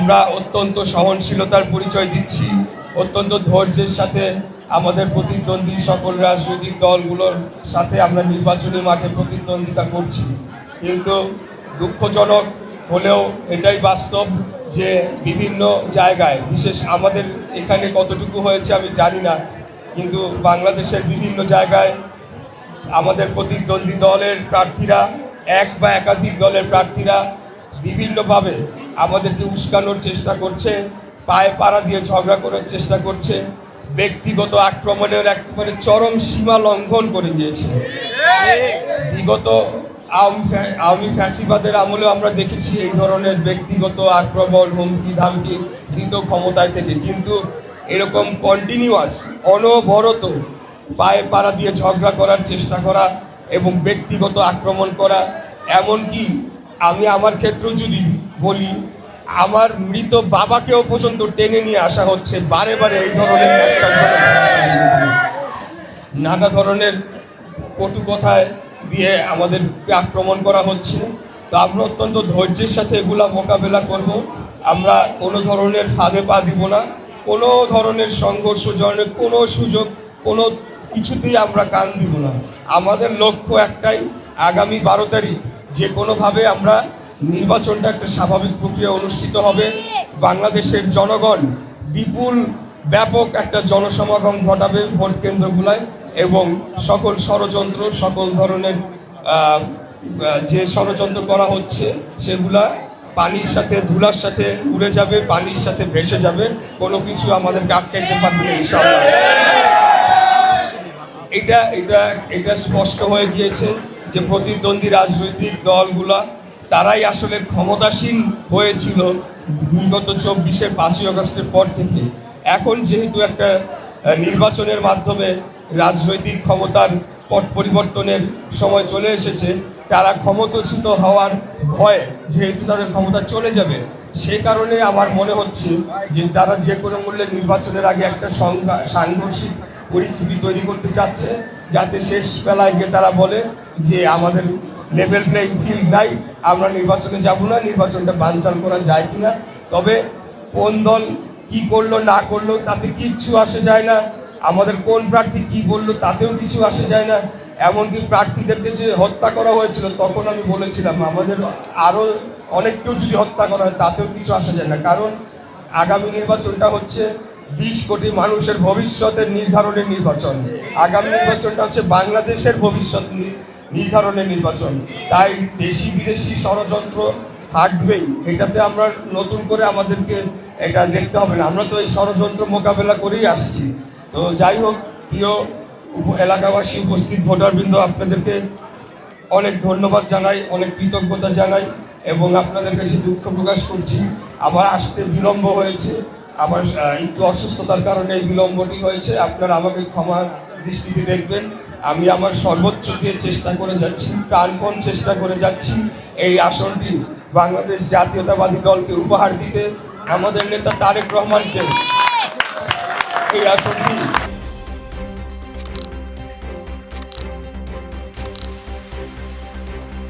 আমরা অত্যন্ত সহনশীলতার পরিচয় দিচ্ছি, অত্যন্ত ধৈর্যের সাথে আমাদের প্রতিদ্বন্দ্বী সকল রাজনৈতিক দলগুলোর সাথে আমরা নির্বাচনী মাঠে প্রতিদ্বন্দ্বিতা করছি। কিন্তু দুঃখজনক হলেও এটাই বাস্তব যে বিভিন্ন জায়গায়, বিশেষ আমাদের এখানে কতটুকু হয়েছে আমি জানি না, কিন্তু বাংলাদেশের বিভিন্ন জায়গায় আমাদের প্রতিদ্বন্দ্বী দলের প্রার্থীরা, এক বা একাধিক দলের প্রার্থীরা বিভিন্নভাবে আমাদেরকে উস্কানোর চেষ্টা করছে, পায়ে পাড়া দিয়ে ঝগড়া করার চেষ্টা করছে, ব্যক্তিগত আক্রমণের একেবারে চরম সীমা লঙ্ঘন করে দিয়েছে। বিগত আওয়ামী ফ্যাসিবাদের আমলেও আমরা দেখেছি এই ধরনের ব্যক্তিগত আক্রমণ, হুমকি ধামকি দিত ক্ষমতায় থেকে, কিন্তু এরকম কন্টিনিউয়াস অনবরত পায়ে পাড়া দিয়ে ঝগড়া করার চেষ্টা করা এবং ব্যক্তিগত আক্রমণ করা, এমনকি আমি আমার ক্ষেত্রেও যদি বলি, আমার মৃত বাবাকেও পর্যন্ত টেনে নিয়ে আসা হচ্ছে বারে বারে এই ধরনের একটা নানা ধরনের কটু কথায় দিয়ে আমাদেরকে আক্রমণ করা হচ্ছে। তো আমরা অত্যন্ত ধৈর্যের সাথে এগুলা মোকাবেলা করব। আমরা কোনো ধরনের ফাঁদে পা দিব না, কোনো ধরনের সংঘর্ষ জনের কোনো সুযোগ কোনো কিছুতেই আমরা কান দিব না। আমাদের লক্ষ্য একটাই, আগামী 12 তারিখ যে কোনোভাবে আমরা নির্বাচনটা একটা স্বাভাবিক প্রক্রিয়া অনুষ্ঠিত হবে, বাংলাদেশের জনগণ বিপুল ব্যাপক একটা জনসমাগম ঘটাবে ভোট কেন্দ্রগুলায়, এবং সকল ষড়যন্ত্র, সকল ধরনের যে ষড়যন্ত্র করা হচ্ছে সেগুলা পানির সাথে ধুলার সাথে উড়ে যাবে, পানির সাথে ভেসে যাবে, কোনো কিছু আমাদেরকে আটকাইতে পারবে না ইনশাআল্লাহ। এটা স্পষ্ট হয়ে গিয়েছে যে প্রতিদ্বন্দ্বী রাজনৈতিক দলগুলা তারাই আসলে ক্ষমতাসীন হয়েছিল বিগত 24-এর 5ই আগস্টের পর থেকে। এখন যেহেতু একটা নির্বাচনের মাধ্যমে রাজনৈতিক ক্ষমতার পট পরিবর্তনের সময় চলে এসেছে, তারা ক্ষমতাচ্যুত হওয়ার ভয়ে যেহেতু তাদের ক্ষমতা চলে যাবে, সে কারণে আমার মনে হচ্ছে যে তারা যে কোনো মূল্যে নির্বাচনের আগে একটা সাংঘর্ষিক পরিস্থিতি তৈরি করতে চাচ্ছে, যাতে শেষ বেলায় গিয়ে তারা বলে যে আমাদের লেভেল প্লেইং ফিল্ড নাই, আমরা নির্বাচনে যাব না, নির্বাচনটা বানচাল করা যায় কিনা। তবে কোন দল কি করলো না করলো তাতে কিচ্ছু আসে যায় না, আমাদের কোন প্রার্থী কি বললো তাতেও কিছু আসে যায় না। এমনকি প্রার্থীদেরকে যে হত্যা করা হয়েছিল তখন আমি বলেছিলাম আমাদের আরও অনেককেও যদি হত্যা করা হয় তাতেও কিছু আসে যায় না, কারণ আগামী নির্বাচনটা হচ্ছে 20 কোটি মানুষের ভবিষ্যতের নির্ধারণের নির্বাচন। আগামী নির্বাচনটা হচ্ছে বাংলাদেশের ভবিষ্যৎ নির্ধারণের নির্বাচন। তাই দেশি বিদেশি ষড়যন্ত্র থাকবেই, এটাতে আমরা নতুন করে আমাদেরকে এটা দেখতে হবে না, আমরা তো এই ষড়যন্ত্র মোকাবেলা করেই আসছি। তো যাই হোক, প্রিয় এলাকাবাসী, উপস্থিত ভোটারবৃন্দ, আপনাদেরকে অনেক ধন্যবাদ জানাই, অনেক কৃতজ্ঞতা জানাই এবং আপনাদের কাছে দুঃখ প্রকাশ করছি আমার আসতে বিলম্ব হয়েছে। আমার একটু অসুস্থতার কারণে এই বিলম্বটি হয়েছে, আপনারা আমাকে ক্ষমা দৃষ্টিতে দেখবেন। আমি আমার সর্বোচ্চ দিয়ে চেষ্টা করে যাচ্ছি, প্রাণপণ চেষ্টা করে যাচ্ছি এই আসনটি বাংলাদেশ জাতীয়তাবাদী দলকে উপহার দিতে, আমাদের নেতা তারেক রহমানকে এই আসনটি